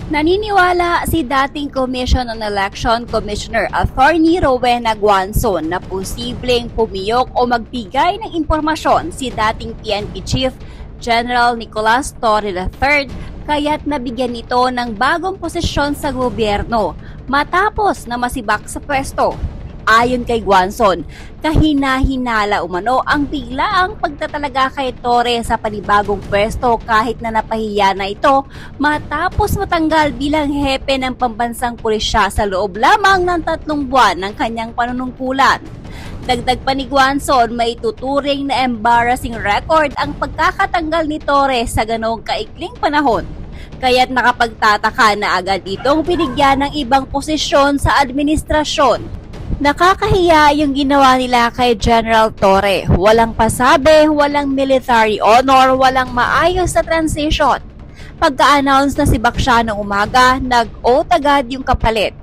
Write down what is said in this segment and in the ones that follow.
Naniniwala si dating Commission on Election Commissioner Attorney Rowena Guanzon na posibleng pumiyok o magbigay ng impormasyon si dating PNP Chief General Nicolas Torre III kaya't nabigyan ito ng bagong posisyon sa gobyerno matapos na masibak sa pwesto. Ayon kay Guanzon, kahina-hinala umano ang biglaang pagtatalaga kay Torre sa panibagong pwesto kahit na napahiya na ito matapos matanggal bilang hepe ng pambansang pulisya sa loob lamang ng 3 buwan ng kanyang panunungkulan. Dagdag pa ni Guanzon, may tuturing na embarrassing record ang pagkakatanggal ni Torre sa ganong kaikling panahon. Kaya't nakapagtataka na agad itong binigyan ng ibang posisyon sa administrasyon. Nakakahiya yung ginawa nila kay General Torre. Walang pasabi, walang military honor, walang maayos na transition. Pagka-announce na sibak siya ng umaga, nag-oath agad yung kapalit.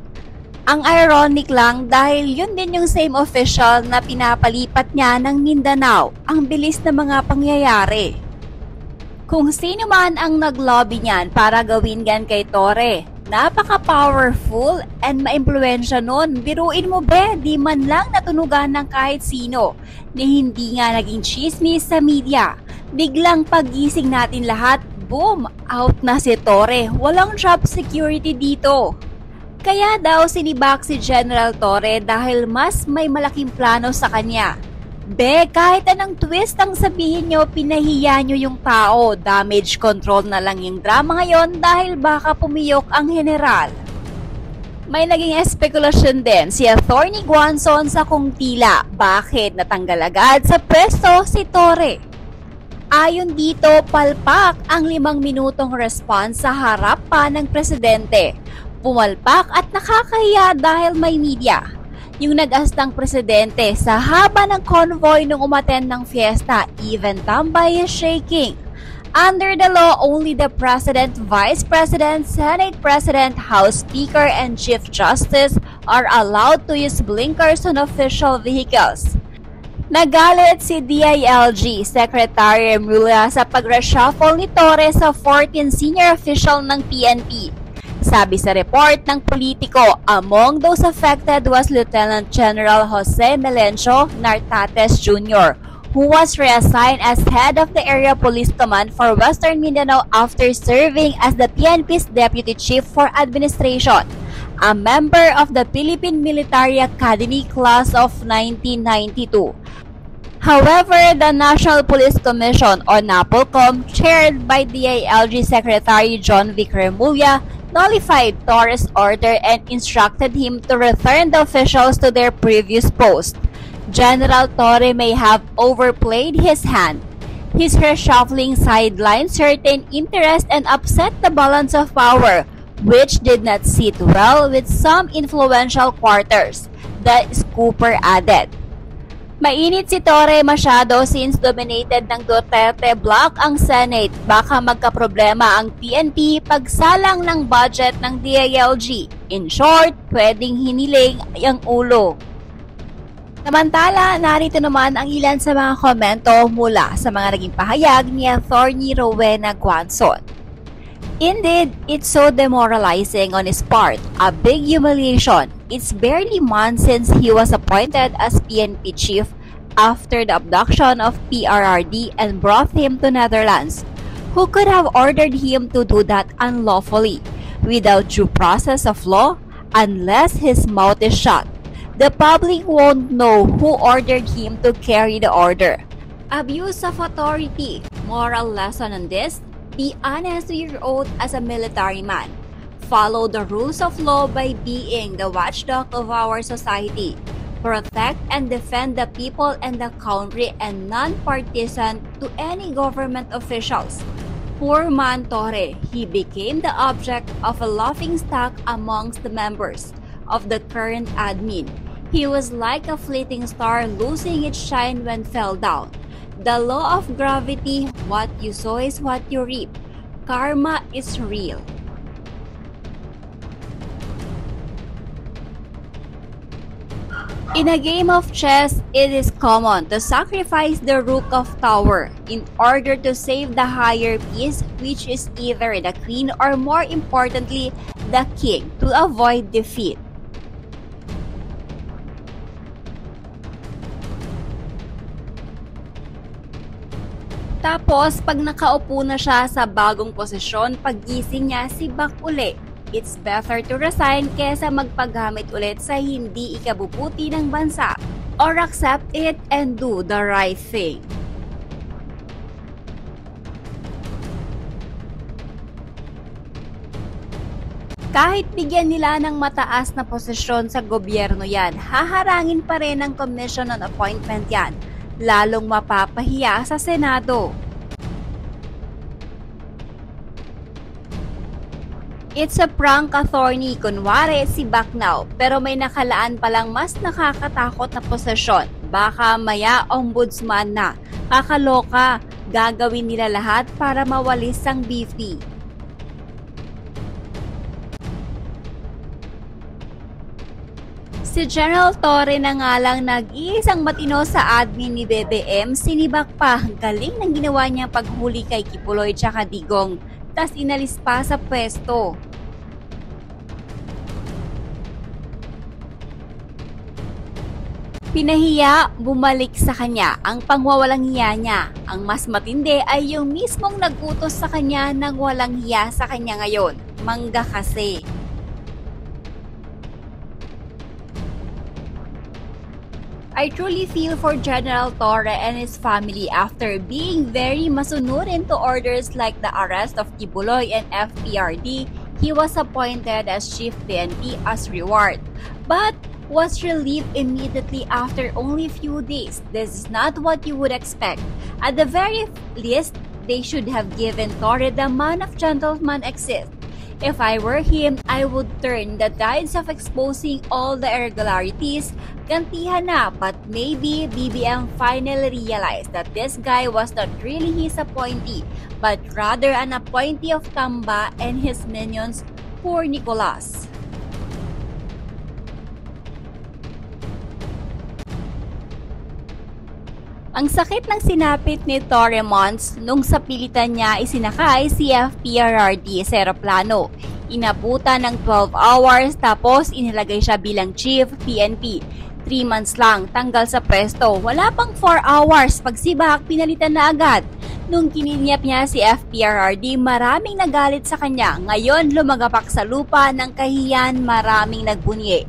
Ang ironic lang dahil yun din yung same official na pinapalipat niya ng Mindanao. Ang bilis na mga pangyayari. Kung sino man ang nag-lobby niyan para gawin gan kay Torre, napaka-powerful and ma-impluwensya nun. Biruin mo be, di man lang natunugan ng kahit sino ni hindi nga naging chismis sa media. Biglang pagising natin lahat, boom, out na si Torre. Walang job security dito. Kaya daw sinibak si General Torre dahil mas may malaking plano sa kanya. Be, kahit anong twist ang sabihin nyo, pinahiya nyo yung tao. Damage control na lang yung drama ngayon dahil baka pumiyok ang general. May naging espekulasyon din si Attorney Guanzon sa kung tila bakit natanggal agad sa pwesto si Torre. Ayon dito, palpak ang 5 minutong response sa harap pa ng presidente. Pumalpak at nakakahiya dahil may media. Yung nag-astang presidente sa haba ng convoy nung umattend ng fiesta, even tambay is shaking. Under the law, only the President, Vice President, Senate President, House Speaker, and Chief Justice are allowed to use blinkers on official vehicles. Nagalit si DILG Secretary Remulla sa pag-reshuffle ni Torre sa 14 senior official ng PNP. Sabi sa report ng Politico, among those affected was Lieutenant General Jose Melencio Nartates Jr., who was reassigned as head of the Area Police Command for Western Mindanao after serving as the PNP's Deputy Chief for Administration, a member of the Philippine Military Academy class of 1992. However, the National Police Commission o NAPOLCOM, chaired by DILG Secretary John Vic Remulla, nullified Torre's order and instructed him to return the officials to their previous post. General Torre may have overplayed his hand. His reshuffling sidelined certain interest and upset the balance of power, which did not sit well with some influential quarters, the Scooper added. Mainit si Torre masyado since dominated ng Duterte bloc ang Senate. Baka magkaproblema ang PNP pagsalang ng budget ng DILG. In short, pwedeng hiniling ang ulo. Samantala, narito naman ang ilan sa mga komento mula sa mga naging pahayag ni Attorney Rowena Guanzon. Indeed, it's so demoralizing on his part, a big humiliation. It's barely months since he was appointed as PNP chief after the abduction of PRRD and brought him to Netherlands. Who could have ordered him to do that unlawfully, without due process of law, unless his mouth is shut? The public won't know who ordered him to carry the order. Abuse of authority. Moral lesson on this? Be honest to your oath as a military man. Follow the rules of law by being the watchdog of our society. Protect and defend the people and the country and non-partisan to any government officials. Poor man Torre, he became the object of a laughingstock amongst the members of the current admin. He was like a fleeting star losing its shine when fell down. The law of gravity, what you sow is what you reap. Karma is real. In a game of chess, it is common to sacrifice the rook of tower in order to save the higher piece, which is either the queen or, more importantly, the king, to avoid defeat. Tapos, pag nakaupo na siya sa bagong posisyon, paggising niya, sibak uli. It's better to resign kesa magpagamit ulit sa hindi ikabubuti ng bansa, or accept it and do the right thing. Kahit bigyan nila ng mataas na posisyon sa gobyerno yan, haharangin pa rin ng Commission on Appointment yan, lalong mapapahiya sa Senado. It's a prank, attorney, kunwari si Bacnao, pero may nakalaan palang mas nakakatakot na posisyon. Baka maya ombudsman na. Kakaloka, gagawin nila lahat para mawalis ang BP. Si General Torre na nga lang nag-iisang matino sa admin ni BBM, sinibak pa. Galing ng ginawa niyang paghuli kay Kibuloy tsaka Digong, tas inalis pa sa pwesto. Pinahiya, bumalik sa kanya ang pangwawalang hiya niya. Ang mas matindi ay yung mismong nagutos sa kanya ng walang hiya sa kanya ngayon. Mangga kasi. I truly feel for General Torre and his family after being very masunurin to orders like the arrest of Kibuloy and FPRD. He was appointed as Chief PNP as reward, but was relieved immediately after only few days. This is not what you would expect. At the very least, they should have given Torre the man of gentleman exist. If I were him, I would turn the tides of exposing all the irregularities. Gantihan na, but maybe BBM finally realized that this guy was not really his appointee, but rather an appointee of Tamba and his minions, poor Nicolas. Ang sakit ng sinapit ni Torre Mons nung sa pilitan niya isinakay si FPRRD sa eroplano. Inabutan ng 12 hours tapos inilagay siya bilang Chief PNP. 3 months lang, tanggal sa pwesto. Wala pang 4 hours, pagsibak, pinalitan na agad. Nung kininyap niya si FPRRD, maraming nagalit sa kanya. Ngayon, lumagapak sa lupa ng kahiyan, maraming nagbunyi.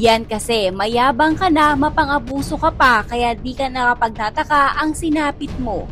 Yan kasi, mayabang ka na, mapang-abuso ka pa, kaya di ka nakapagtataka ang sinapit mo.